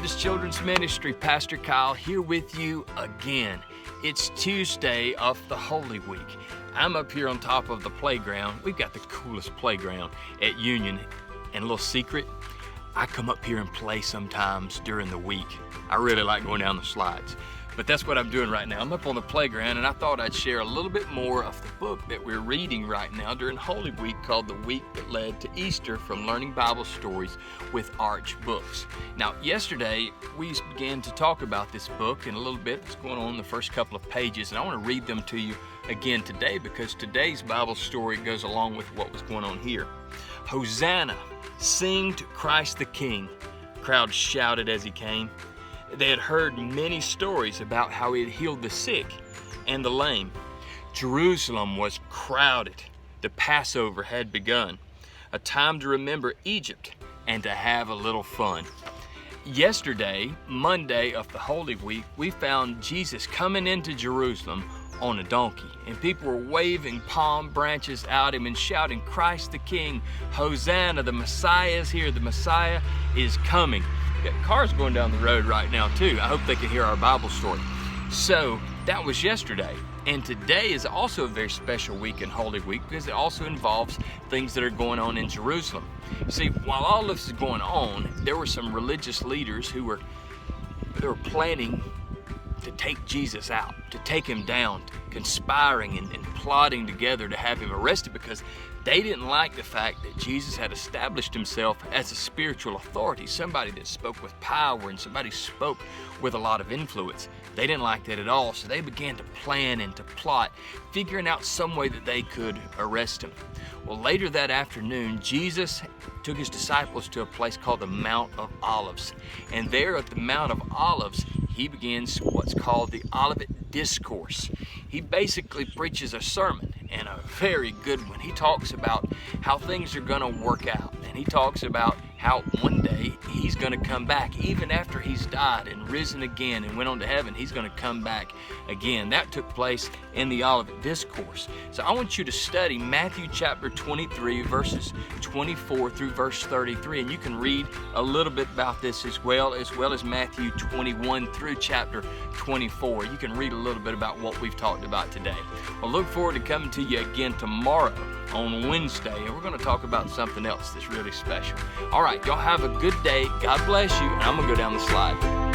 Baptist Children's Ministry, Pastor Kyle here with you again. It's Tuesday of the Holy Week. I'm up here on top of the playground. We've got the coolest playground at Union. And a little secret, I come up here and play sometimes during the week. I really like going down the slides. But that's what I'm doing right now. I'm up on the playground and I thought I'd share a little bit more of the book that we're reading right now during Holy Week called The Week That Led to Easter from Learning Bible Stories with Arch Books. Now, yesterday we began to talk about this book and a little bit that's going on in the first couple of pages, and I want to read them to you again today because today's Bible story goes along with what was going on here. Hosanna, sing to Christ the King, crowds shouted as he came. They had heard many stories about how he had healed the sick and the lame. Jerusalem was crowded. The Passover had begun, a time to remember Egypt and to have a little fun. Yesterday, Monday of the Holy Week, we found Jesus coming into Jerusalem on a donkey, and people were waving palm branches at him and shouting, "Christ the King, Hosanna, the Messiah is here, the Messiah is coming." We've got cars going down the road right now too. I hope they can hear our Bible story. So that was yesterday. And today is also a very special week in Holy Week because it also involves things that are going on in Jerusalem. See, while all this is going on, there were some religious leaders who were planning to take Jesus out, to take him down, conspiring and plotting together to have him arrested because they didn't like the fact that Jesus had established himself as a spiritual authority, somebody that spoke with power and somebody spoke with a lot of influence. They didn't like that at all, so they began to plan and to plot, figuring out some way that they could arrest him. Well, later that afternoon, Jesus took his disciples to a place called the Mount of Olives. And there at the Mount of Olives, he begins what's called the Olivet Discourse. He basically preaches a sermon, and a very good one. He talks about how things are going to work out, and he talks about how one day he's going to come back. Even after he's died and risen again and went on to heaven, he's going to come back again. That took place in the Olivet Discourse. So I want you to study Matthew chapter 23, verses 24 through verse 33, and you can read a little bit about this as well as Matthew 21 through chapter 24. You can read a little bit about what we've talked about today. Well, look forward to coming to you again tomorrow on Wednesday, and we're going to talk about something else that's really special. All right, y'all have a good day. God bless you, and I'm going to go down the slide.